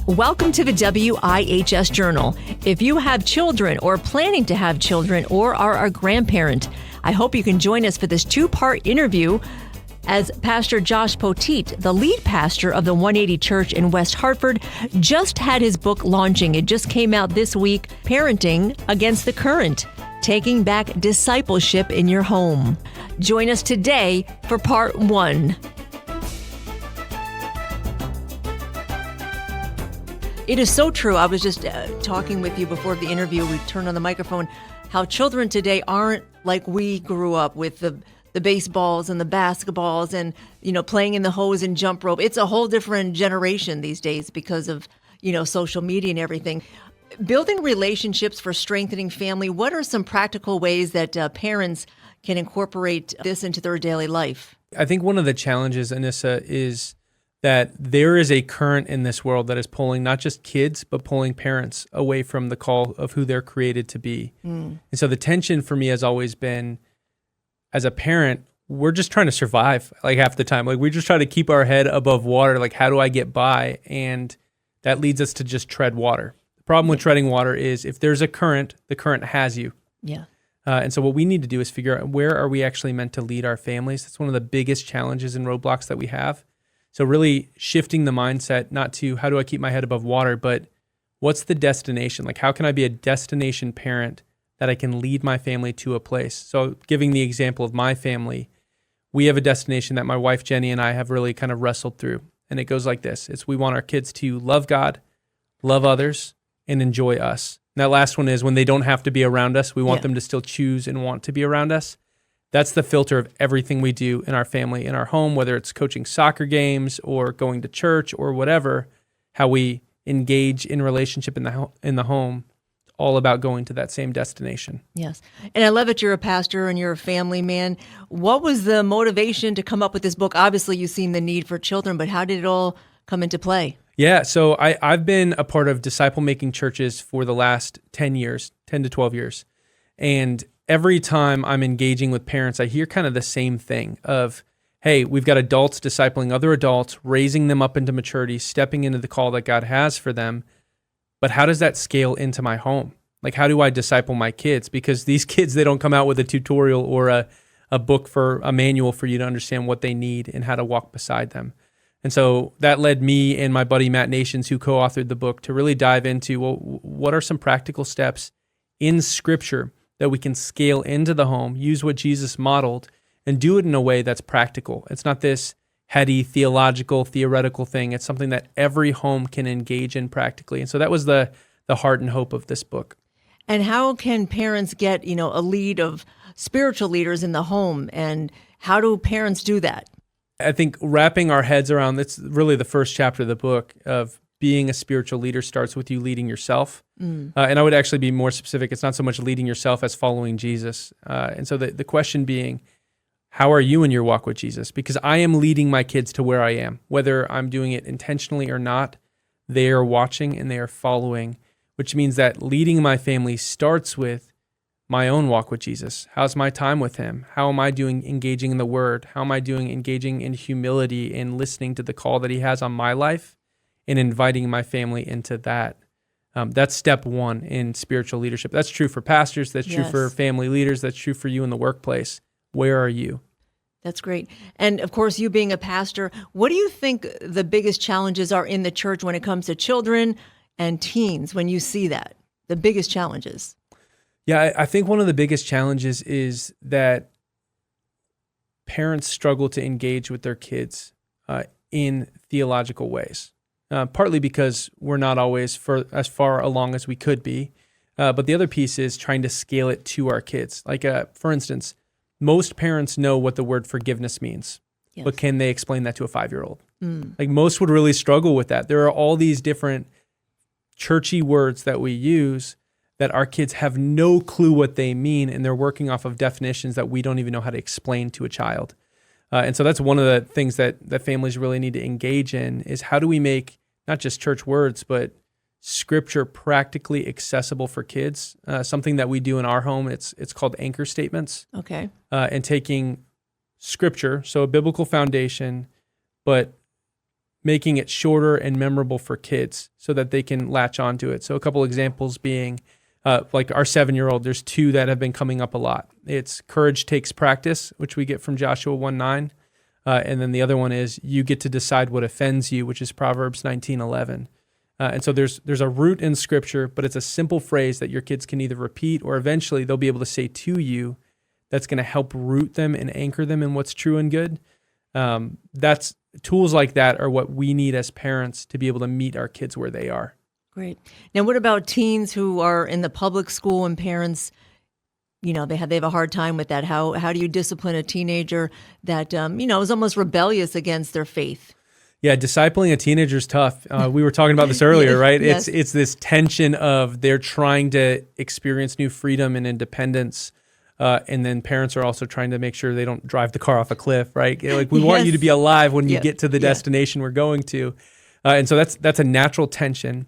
Welcome to the WIHS Journal. If you have children or planning to have children or are a grandparent, I hope you can join us for this two-part interview as Pastor Josh Poteet, the lead pastor of the 180 Church in West Hartford, just had his book launching. It just came out this week, Parenting Against the Current, Taking Back Discipleship in Your Home. Join us today for part one. It is so true. I was just talking with you before the interview. We turned on the microphone, how children today aren't like we grew up with the baseballs and the basketballs and, playing in the hose and jump rope. It's a whole different generation these days because of, social media and everything. Building relationships for strengthening family, what are some practical ways that parents can incorporate this into their daily life? I think one of the challenges, Anissa, is that there is a current in this world that is pulling not just kids, but pulling parents away from the call of who they're created to be. And so the tension for me has always been, as a parent, we're just trying to survive like half the time. Like we just try to keep our head above water. Like, how do I get by? And that leads us to just tread water. The problem with treading water is if there's a current, the current has you. Yeah. And so what we need to do is figure out, where are we actually meant to lead our families? That's one of the biggest challenges and roadblocks that we have. So really shifting the mindset, not to how do I keep my head above water, but what's the destination? Like, how can I be a destination parent that I can lead my family to a place? So giving the example of my family, we have a destination that my wife Jenny and I have really kind of wrestled through. And it goes like this. We want our kids to love God, love others, and enjoy us. And that last one is when they don't have to be around us, we want them to still choose and want to be around us. That's the filter of everything we do in our family, in our home, whether it's coaching soccer games or going to church or whatever, how we engage in relationship in the home, all about going to that same destination. Yes. And I love that you're a pastor and you're a family man. What was the motivation to come up with this book? Obviously, you've seen the need for children, but how did it all come into play? Yeah, so I've been a part of disciple-making churches for the last 10 to 12 years. And every time I'm engaging with parents, I hear kind of the same thing of, hey, we've got adults discipling other adults, raising them up into maturity, stepping into the call that God has for them. But how does that scale into my home? Like, how do I disciple my kids? Because these kids, they don't come out with a tutorial or a book for a manual for you to understand what they need and how to walk beside them. And so that led me and my buddy Matt Nations, who co-authored the book, to really dive into, well, what are some practical steps in Scripture that we can scale into the home, use what Jesus modeled, and do it in a way that's practical. It's not this heady, theoretical thing. It's something that every home can engage in practically. And so that was the heart and hope of this book. And how can parents get, a lead of spiritual leaders in the home? And how do parents do that? I think wrapping our heads around, that's really the first chapter of the book, of being a spiritual leader starts with you leading yourself. And I would actually be more specific. It's not so much leading yourself as following Jesus. And so the question being, how are you in your walk with Jesus? Because I am leading my kids to where I am. Whether I'm doing it intentionally or not, they are watching and they are following, which means that leading my family starts with my own walk with Jesus. How's my time with him? How am I doing engaging in the word? How am I doing engaging in humility and listening to the call that he has on my life and inviting my family into that? That's step one in spiritual leadership. That's true for pastors. That's true for family leaders. That's true for you in the workplace. Where are you? That's great. And of course, you being a pastor, what do you think the biggest challenges are in the church when it comes to children and teens when you see that? The biggest challenges? Yeah, I think one of the biggest challenges is that parents struggle to engage with their kids in theological ways. Partly because we're not always as far along as we could be. But the other piece is trying to scale it to our kids. Like, for instance, most parents know what the word forgiveness means, but can they explain that to a 5-year-old? Like, most would really struggle with that. There are all these different churchy words that we use that our kids have no clue what they mean, and they're working off of definitions that we don't even know how to explain to a child. And so that's one of the things that families really need to engage in, is how do we make not just church words, but Scripture practically accessible for kids. Something that we do in our home, it's called anchor statements. Okay. And taking Scripture, so a biblical foundation, but making it shorter and memorable for kids so that they can latch onto it. So a couple examples being like our 7-year-old, there's 2 that have been coming up a lot. It's courage takes practice, which we get from Joshua 1:9. And then the other one is you get to decide what offends you, which is Proverbs 19:11. And so there's a root in Scripture, but it's a simple phrase that your kids can either repeat or eventually they'll be able to say to you that's going to help root them and anchor them in what's true and good. That's tools like that are what we need as parents to be able to meet our kids where they are. Great. Now, what about teens who are in the public school and parents, they have a hard time with that? How do you discipline a teenager that, is almost rebellious against their faith? Yeah, discipling a teenager is tough. We were talking about this earlier, right? Yes. It's this tension of they're trying to experience new freedom and independence. And then parents are also trying to make sure they don't drive the car off a cliff, right? Like we want you to be alive when you get to the destination we're going to. And so that's a natural tension.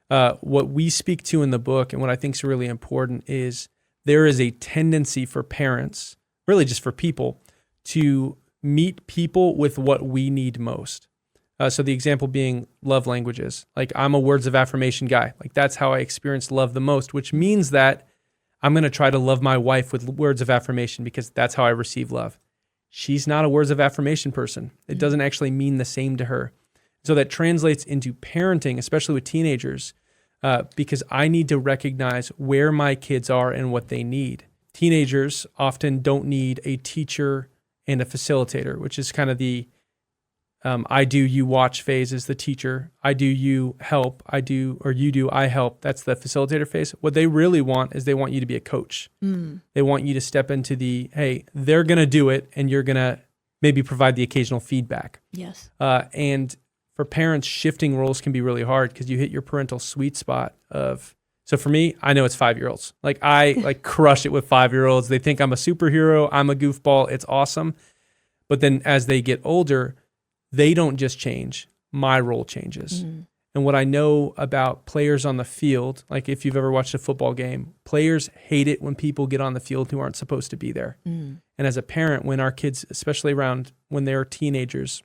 What we speak to in the book and what I think is really important is there is a tendency for parents, really just for people, to meet people with what we need most. So the example being love languages. Like I'm a words of affirmation guy. Like that's how I experience love the most, which means that I'm going to try to love my wife with words of affirmation because that's how I receive love. She's not a words of affirmation person. It doesn't actually mean the same to her. So that translates into parenting, especially with teenagers, because I need to recognize where my kids are and what they need. Teenagers often don't need a teacher and a facilitator, which is kind of the I do, you watch phase is the teacher. I do, you help. I do, or you do, I help. That's the facilitator phase. What they really want is they want you to be a coach. They want you to step into hey, they're going to do it, and you're going to maybe provide the occasional feedback. Yes. And for parents, shifting roles can be really hard because you hit your parental sweet spot of, so for me, I know it's 5-year-olds. Like I crush it with 5-year-olds. They think I'm a superhero. I'm a goofball. It's awesome. But then as they get older, they don't just change, my role changes. And what I know about players on the field, like if you've ever watched a football game, players hate it when people get on the field who aren't supposed to be there. And as a parent, when our kids, especially around when they're teenagers,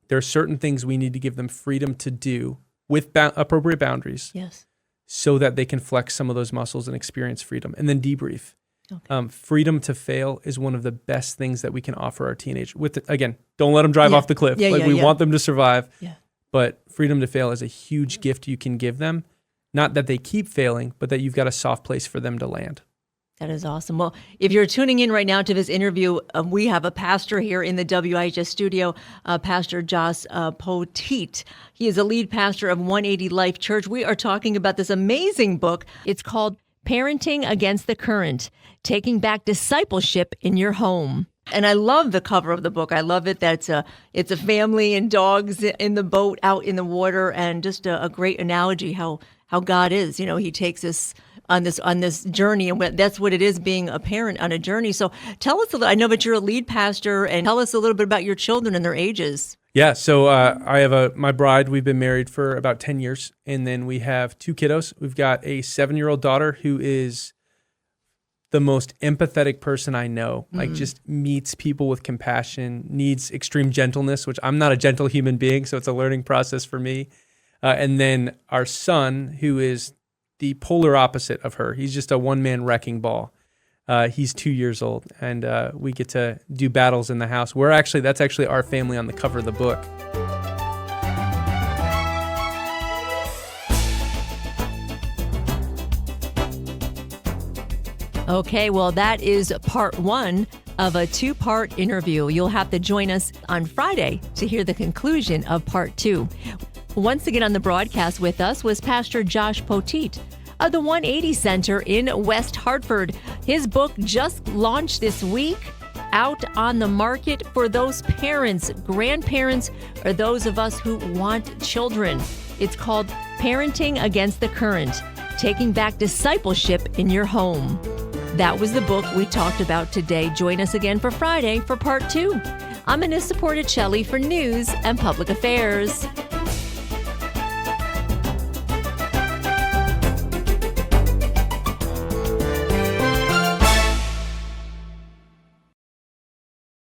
there are certain things we need to give them freedom to do with appropriate boundaries. Yes. So that they can flex some of those muscles and experience freedom. And then debrief. Okay. Freedom to fail is one of the best things that we can offer our teenagers. Again, don't let them drive off the cliff. We want them to survive. Yeah. But freedom to fail is a huge gift you can give them. Not that they keep failing, but that you've got a soft place for them to land. That is awesome. Well, if you're tuning in right now to this interview, we have a pastor here in the WIHS studio, Pastor Josh Poteet. He is a lead pastor of 180 Life Church. We are talking about this amazing book. It's called Parenting Against the Current, Taking Back Discipleship in Your Home. And I love the cover of the book. I love it that it's a family and dogs in the boat out in the water, and just a great analogy how God is. He takes us on this journey, and that's what it is, being a parent on a journey. So tell us a little. I know that you're a lead pastor, and tell us a little bit about your children and their ages. Yeah, so I have my bride. We've been married for about 10 years, and then we have 2 kiddos. We've got a 7-year-old daughter who is the most empathetic person I know, like just meets people with compassion, needs extreme gentleness, which I'm not a gentle human being, so it's a learning process for me. And then our son, who is the polar opposite of her. He's just a one-man wrecking ball. He's 2 years old, and we get to do battles in the house. That's actually our family on the cover of the book. Okay, well, that is part 1 of a 2-part interview. You'll have to join us on Friday to hear the conclusion of part 2. Once again on the broadcast with us was Pastor Josh Poteet of the 180 Center in West Hartford. His book just launched this week, out on the market for those parents, grandparents, or those of us who want children. It's called Parenting Against the Current, Taking Back Discipleship in Your Home. That was the book we talked about today. Join us again for Friday for part 2. I'm Anissa Porticelli for News and Public Affairs.